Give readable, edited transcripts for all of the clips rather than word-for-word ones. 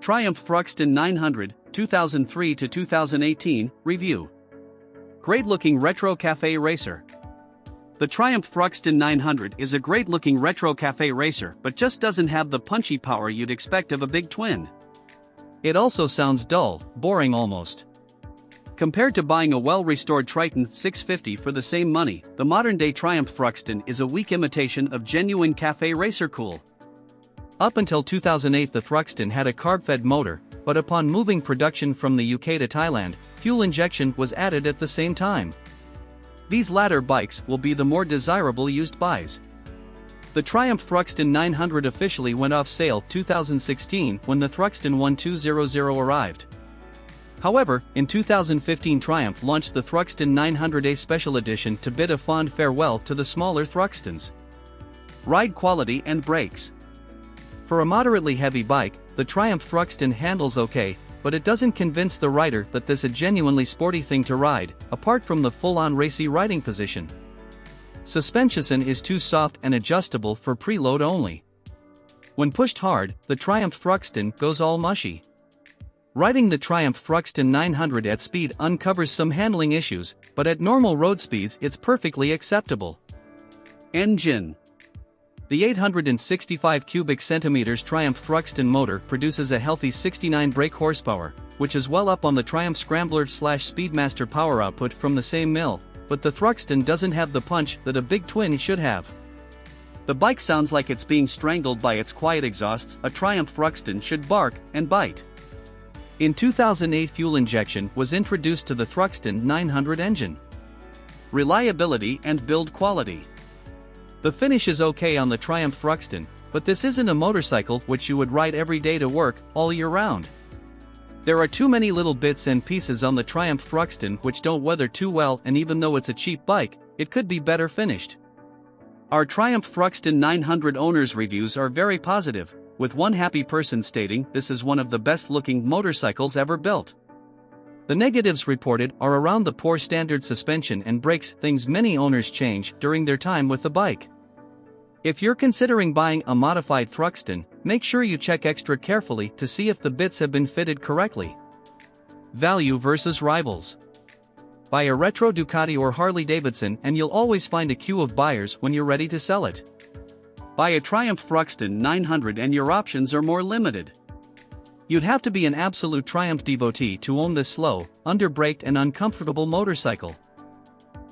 Triumph THRUXTON 900, 2003 to 2018, review. Great-looking retro cafe racer. The Triumph THRUXTON 900 is a great-looking retro cafe racer but just doesn't have the punchy power you'd expect of a big twin. It also sounds dull, boring almost. Compared to buying a well-restored Triton 650 for the same money, the modern-day Triumph THRUXTON is a weak imitation of genuine cafe racer cool. Up until 2008 the THRUXTON had a carb-fed motor, but upon moving production from the UK to Thailand, fuel injection was added at the same time. These latter bikes will be the more desirable used buys. The Triumph THRUXTON 900 officially went off sale 2016 when the THRUXTON 1200 arrived. However, in 2015 Triumph launched the THRUXTON 900A Special Edition to bid a fond farewell to the smaller THRUXTONs. Ride quality and brakes. For a moderately heavy bike, the Triumph THRUXTON handles okay, but it doesn't convince the rider that this is a genuinely sporty thing to ride, apart from the full-on racy riding position. Suspension is too soft and adjustable for preload only. When pushed hard, the Triumph THRUXTON goes all mushy. Riding the Triumph THRUXTON 900 at speed uncovers some handling issues, but at normal road speeds it's perfectly acceptable. Engine. The 865 cubic centimeters Triumph THRUXTON motor produces a healthy 69 brake horsepower, which is well up on the Triumph Scrambler/Speedmaster power output from the same mill, but the THRUXTON doesn't have the punch that a big twin should have. The bike sounds like it's being strangled by its quiet exhausts. A Triumph THRUXTON should bark and bite. In 2008 fuel injection was introduced to the THRUXTON 900 engine. Reliability and build quality. The finish is okay on the Triumph THRUXTON, but this isn't a motorcycle which you would ride every day to work, all year round. There are too many little bits and pieces on the Triumph THRUXTON which don't weather too well, and even though it's a cheap bike, it could be better finished. Our Triumph THRUXTON 900 owners' reviews are very positive, with one happy person stating this is one of the best-looking motorcycles ever built. The negatives reported are around the poor standard suspension and brakes, things many owners change during their time with the bike. If you're considering buying a modified THRUXTON, make sure you check extra carefully to see if the bits have been fitted correctly. Value versus rivals. Buy a retro Ducati or Harley-Davidson and you'll always find a queue of buyers when you're ready to sell it. Buy a Triumph THRUXTON 900 and your options are more limited. You'd have to be an absolute Triumph devotee to own this slow, under-braked and uncomfortable motorcycle.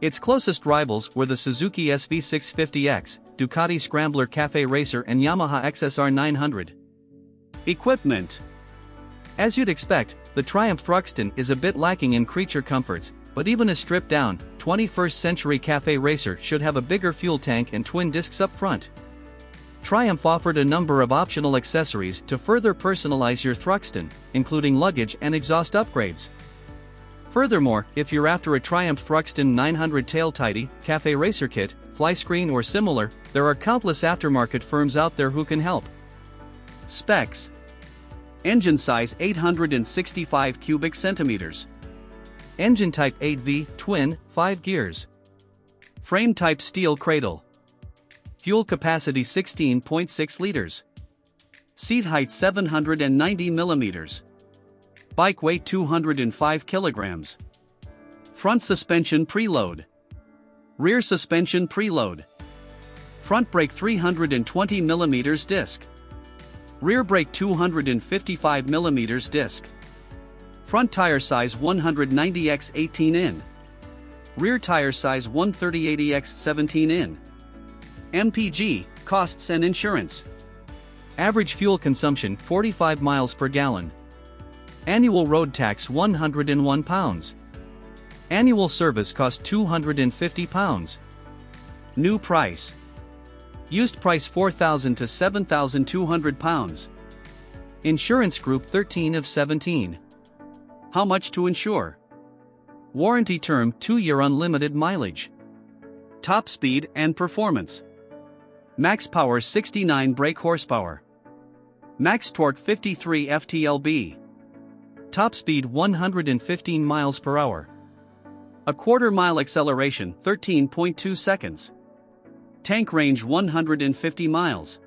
Its closest rivals were the Suzuki SV650X, Ducati Scrambler Cafe Racer and Yamaha XSR 900. Equipment. As you'd expect, the Triumph THRUXTON is a bit lacking in creature comforts, but even a stripped-down, 21st century cafe racer should have a bigger fuel tank and twin discs up front. Triumph offered a number of optional accessories to further personalize your THRUXTON, including luggage and exhaust upgrades. Furthermore, if you're after a Triumph THRUXTON 900 tail tidy, cafe racer kit, fly screen or similar, there are countless aftermarket firms out there who can help. Specs. Engine size 865 cubic centimeters. Engine type 8V, twin, 5 gears. Frame type steel cradle. Fuel capacity 16.6 liters. Seat height 790 millimeters. Bike weight 205 kilograms. Front suspension preload. Rear suspension preload. Front brake 320 millimeters disc. Rear brake 255 millimeters disc. Front tire size 190x 18 in. Rear tire size 130x 17 in. MPG, costs and insurance. Average fuel consumption 45 miles per gallon. Annual road tax £101. Annual service cost £250. New price. Used price £4,000 to £7,200. Insurance group 13 of 17. How much to insure? Warranty term 2-year unlimited mileage. Top speed and performance. Max power 69 brake horsepower. Max torque 53 ft-lb. Top speed 115 miles per hour. A quarter-mile acceleration 13.2 seconds. Tank range 150 miles.